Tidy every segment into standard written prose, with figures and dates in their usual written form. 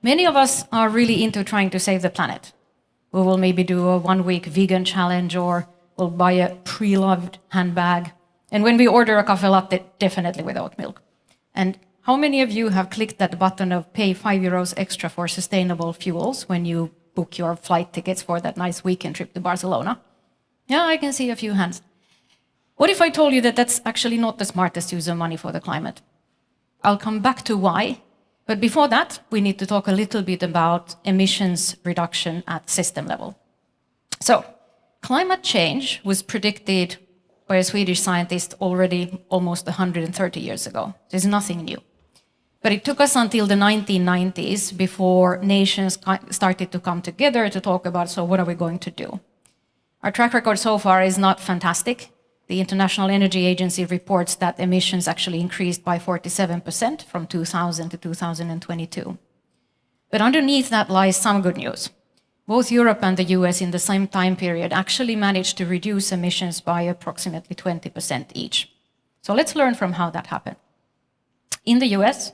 Many of us are really into trying to save the planet. We will maybe do a 1-week vegan challenge, or we'll buy a pre-loved handbag. And when we order a cafe latte, definitely with oat milk. And how many of you have clicked that button of pay €5 extra for sustainable fuels when you book your flight tickets for that nice weekend trip to Barcelona? Yeah, I can see a few hands. What if I told you that that's actually not the smartest use of money for the climate? I'll come back to why. But before that, we need to talk a little bit about emissions reduction at system level. So, climate change was predicted by a Swedish scientist already almost 130 years ago. There's nothing new. But it took us until the 1990s before nations started to come together to talk about, so what are we going to do? Our track record so far is not fantastic. The International Energy Agency reports that emissions actually increased by 47% from 2000 to 2022. But underneath that lies some good news. Both Europe and the US in the same time period actually managed to reduce emissions by approximately 20% each. So let's learn from how that happened. In the US,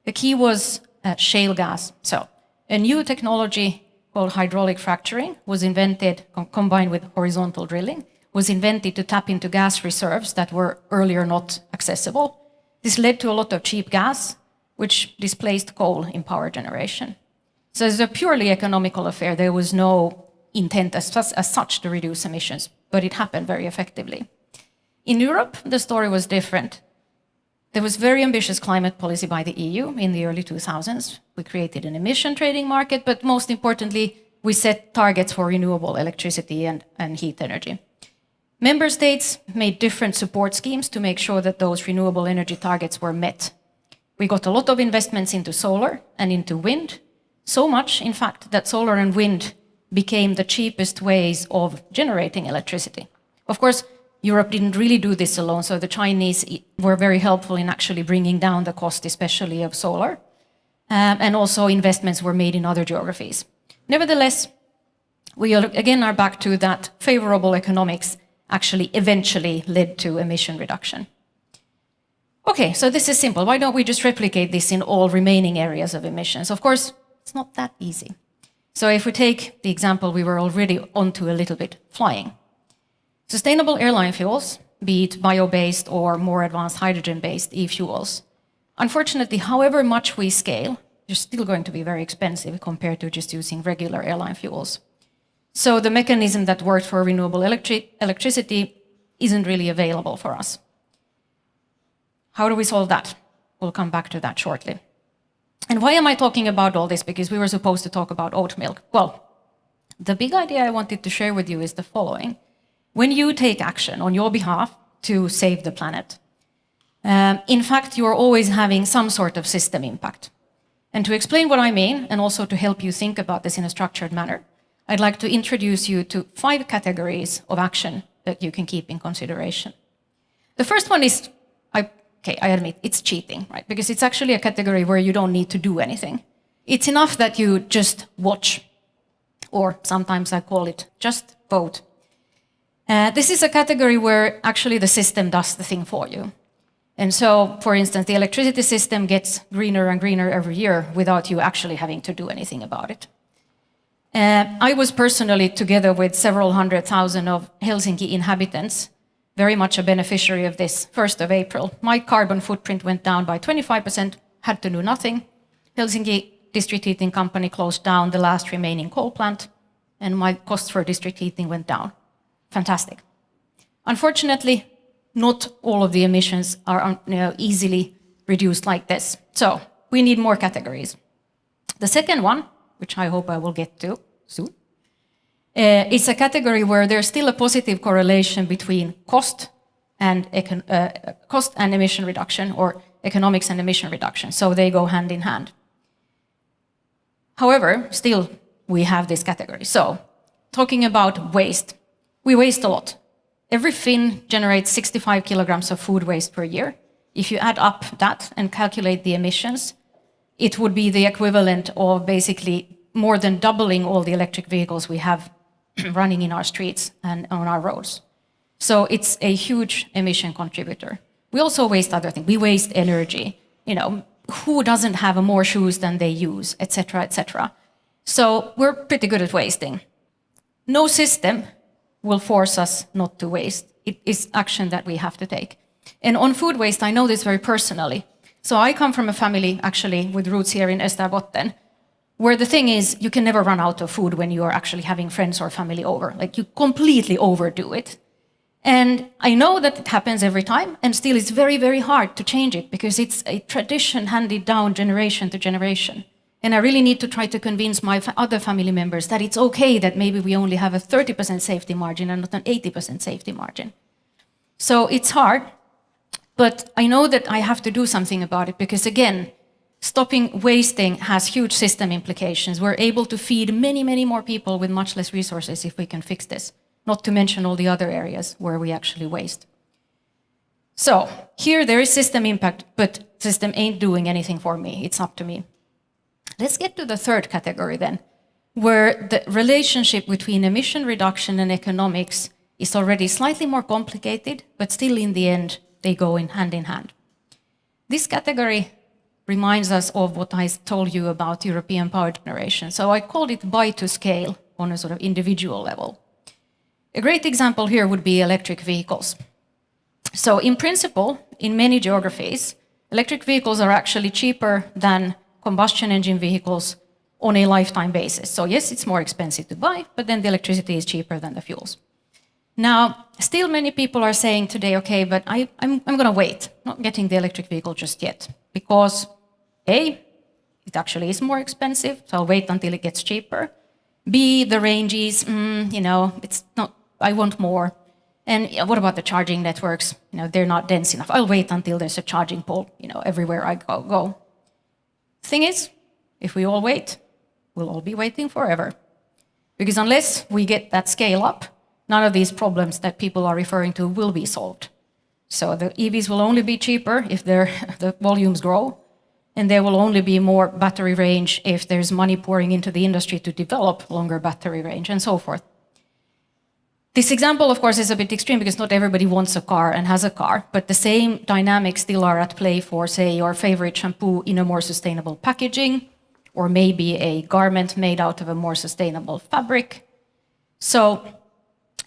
the key was shale gas. So a new technology called hydraulic fracturing was invented, combined with horizontal drilling, was invented to tap into gas reserves that were earlier not accessible. This led to a lot of cheap gas, which displaced coal in power generation. So it's a purely economical affair. There was no intent as such to reduce emissions, but it happened very effectively. In Europe, the story was different. There was very ambitious climate policy by the EU in the early 2000s. We created an emission trading market, but most importantly, we set targets for renewable electricity and heat energy. Member states made different support schemes to make sure that those renewable energy targets were met. We got a lot of investments into solar and into wind, so much, in fact, that solar and wind became the cheapest ways of generating electricity. Of course, Europe didn't really do this alone, so the Chinese were very helpful in actually bringing down the cost, especially of solar, and also investments were made in other geographies. Nevertheless, we again are back to that favorable economics actually eventually led to emission reduction. Okay, so this is simple. Why don't we just replicate this in all remaining areas of emissions? Of course, it's not that easy. So if we take the example we were already onto a little bit, flying. Sustainable airline fuels, be it bio-based or more advanced hydrogen-based e-fuels, unfortunately, however much we scale, they're still going to be very expensive compared to just using regular airline fuels. So the mechanism that worked for renewable electricity isn't really available for us. How do we solve that? We'll come back to that shortly. And why am I talking about all this? Because we were supposed to talk about oat milk. Well, the big idea I wanted to share with you is the following. When you take action on your behalf to save the planet, in fact, you are always having some sort of system impact. And to explain what I mean, and also to help you think about this in a structured manner, I'd like to introduce you to 5 categories of action that you can keep in consideration. The first one is, I admit, it's cheating, right? Because it's actually a category where you don't need to do anything. It's enough that you just watch, or sometimes I call it just vote. This is a category where actually the system does the thing for you. And so, for instance, the electricity system gets greener and greener every year without you actually having to do anything about it. I was personally, together with several 100,000 of Helsinki inhabitants, very much a beneficiary of this 1st of April. My carbon footprint went down by 25%, had to do nothing. Helsinki district heating company closed down the last remaining coal plant, and my costs for district heating went down. Fantastic. Unfortunately, not all of the emissions are easily reduced like this. So we need more categories. The second one, which I hope I will get to soon, is a category where there's still a positive correlation between cost and emission reduction, or economics and emission reduction. So they go hand in hand. However, still we have this category. So talking about waste, we waste a lot. Every Finn generates 65 kilograms of food waste per year. If you add up that and calculate the emissions, it would be the equivalent of basically more than doubling all the electric vehicles we have running in our streets and on our roads. So it's a huge emission contributor. We also waste other things. We waste energy. who doesn't have more shoes than they use, etc., etc. So we're pretty good at wasting. No system will force us not to waste. It is action that we have to take. And on food waste, I know this very personally. So I come from a family, actually, with roots here in Österbotten, where the thing is, you can never run out of food when you are actually having friends or family over. Like, you completely overdo it. And I know that it happens every time, and still it's very, very hard to change it, because it's a tradition handed down generation to generation. And I really need to try to convince my other family members that it's okay that maybe we only have a 30% safety margin and not an 80% safety margin. So it's hard, but I know that I have to do something about it, because again, stopping wasting has huge system implications. We're able to feed many, many more people with much less resources if we can fix this, not to mention all the other areas where we actually waste. So here there is system impact, but system ain't doing anything for me. It's up to me. Let's get to the third category then, where the relationship between emission reduction and economics is already slightly more complicated, but still in the end, they go hand in hand. This category reminds us of what I told you about European power generation. So I called it buy to scale on a sort of individual level. A great example here would be electric vehicles. So in principle, in many geographies, electric vehicles are actually cheaper than combustion engine vehicles on a lifetime basis. So yes, it's more expensive to buy, but then the electricity is cheaper than the fuels. Now, still many people are saying today, okay, but I'm going to wait, not getting the electric vehicle just yet, because A, it actually is more expensive, so I'll wait until it gets cheaper. B, the range is, it's not, I want more. And what about the charging networks? They're not dense enough. I'll wait until there's a charging pole, everywhere I go. Thing is, if we all wait, we'll all be waiting forever. Because unless we get that scale up, none of these problems that people are referring to will be solved. So the EVs will only be cheaper if the volumes grow, and there will only be more battery range if there's money pouring into the industry to develop longer battery range, and so forth. This example, of course, is a bit extreme because not everybody wants a car and has a car, but the same dynamics still are at play for, say, your favorite shampoo in a more sustainable packaging, or maybe a garment made out of a more sustainable fabric. So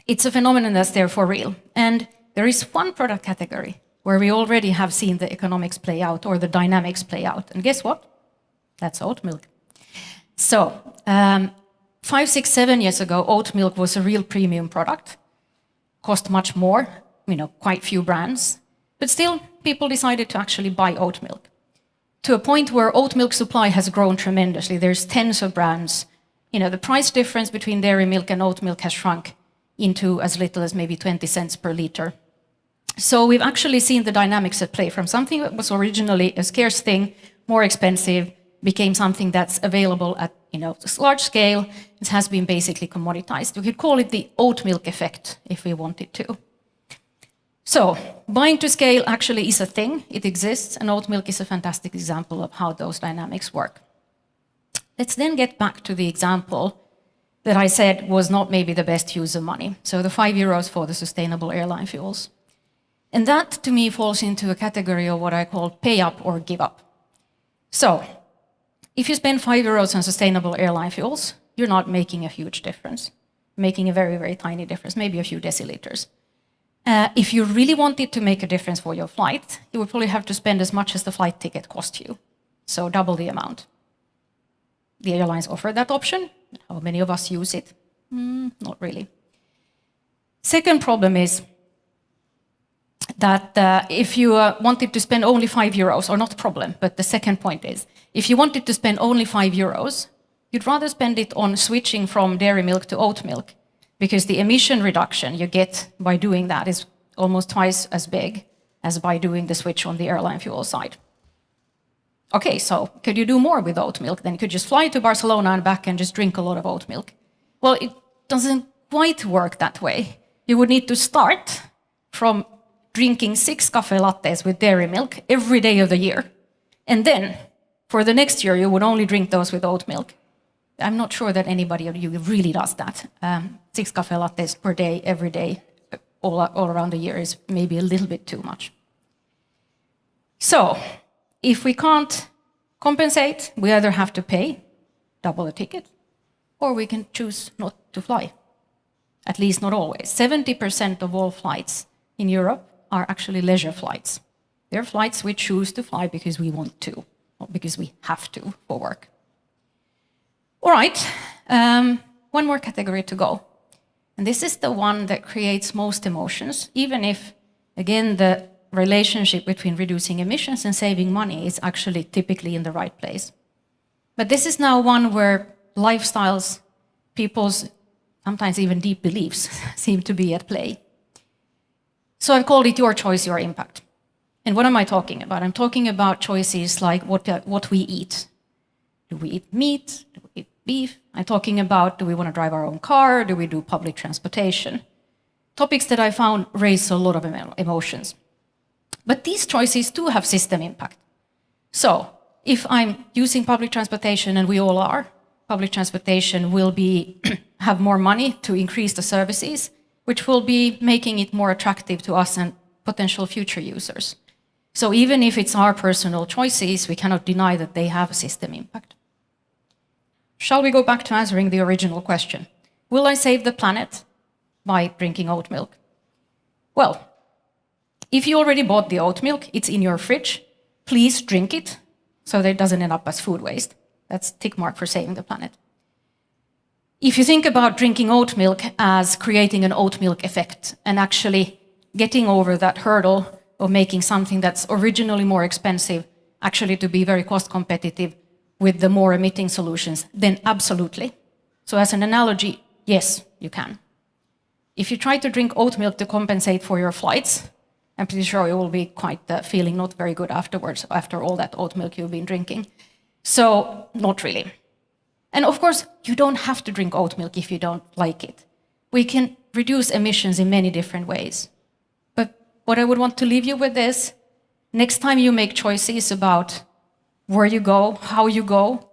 it's a phenomenon that's there for real. And there is one product category where we already have seen the economics play out, or the dynamics play out. And guess what? That's oat milk. So 5, 6, 7 years ago, oat milk was a real premium product, cost much more, quite few brands, but still people decided to actually buy oat milk, to a point where oat milk supply has grown tremendously. There's tens of brands. The price difference between dairy milk and oat milk has shrunk into as little as maybe 20 cents per liter. So we've actually seen the dynamics at play from something that was originally a scarce thing, more expensive, became something that's available at large scale. It has been basically commoditized. We could call it the oat milk effect if we wanted to. So buying to scale actually is a thing. It exists, and oat milk is a fantastic example of how those dynamics work. Let's then get back to the example that I said was not maybe the best use of money. So the €5 for the sustainable airline fuels. And that, to me, falls into a category of what I call pay up or give up. So if you spend €5 on sustainable airline fuels, you're not making a huge difference, making a very, very tiny difference, maybe a few deciliters. If you really wanted to make a difference for your flight, you would probably have to spend as much as the flight ticket cost you, so double the amount. The airlines offer that option. How many of us use it? Not really. Second problem is that if you wanted to spend only €5, or not problem, but the second point is, if you wanted to spend only €5, you'd rather spend it on switching from dairy milk to oat milk, because the emission reduction you get by doing that is almost twice as big as by doing the switch on the airline fuel side. Okay, so could you do more with oat milk? Then you could just fly to Barcelona and back and just drink a lot of oat milk. Well, it doesn't quite work that way. You would need to start from drinking 6 cafe lattes with dairy milk every day of the year. And then, for the next year, you would only drink those with oat milk. I'm not sure that anybody of you really does that. 6 cafe lattes per day, every day, all around the year is maybe a little bit too much. So, if we can't compensate, we either have to pay double the ticket, or we can choose not to fly. At least not always. 70% of all flights in Europe are actually leisure flights. They're flights we choose to fly because we want to, not because we have to for work. All right, one more category to go. And this is the one that creates most emotions, even if, again, the relationship between reducing emissions and saving money is actually typically in the right place. But this is now one where lifestyles, people's sometimes even deep beliefs seem to be at play. So I've called it Your Choice, Your Impact. And what am I talking about? I'm talking about choices like what we eat. Do we eat meat? Do we eat beef? I'm talking about, do we want to drive our own car? Do we do public transportation? Topics that I found raise a lot of emotions. But these choices too have system impact. So if I'm using public transportation, and we all are, public transportation will have more money to increase the services, which will be making it more attractive to us and potential future users. So even if it's our personal choices, we cannot deny that they have a system impact. Shall we go back to answering the original question? Will I save the planet by drinking oat milk? Well, if you already bought the oat milk, it's in your fridge, please drink it so that it doesn't end up as food waste. That's a tick mark for saving the planet. If you think about drinking oat milk as creating an oat milk effect and actually getting over that hurdle of making something that's originally more expensive actually to be very cost competitive with the more emitting solutions, then absolutely. So as an analogy, yes, you can. If you try to drink oat milk to compensate for your flights, I'm pretty sure you will be quite feeling not very good afterwards, after all that oat milk you've been drinking. So, not really. And of course, you don't have to drink oat milk if you don't like it. We can reduce emissions in many different ways. But what I would want to leave you with is, next time you make choices about where you go, how you go,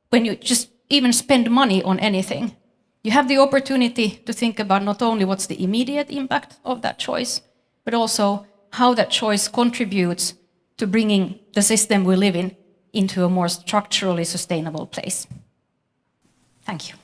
when you just even spend money on anything, you have the opportunity to think about not only what's the immediate impact of that choice, but also how that choice contributes to bringing the system we live in into a more structurally sustainable place. Thank you.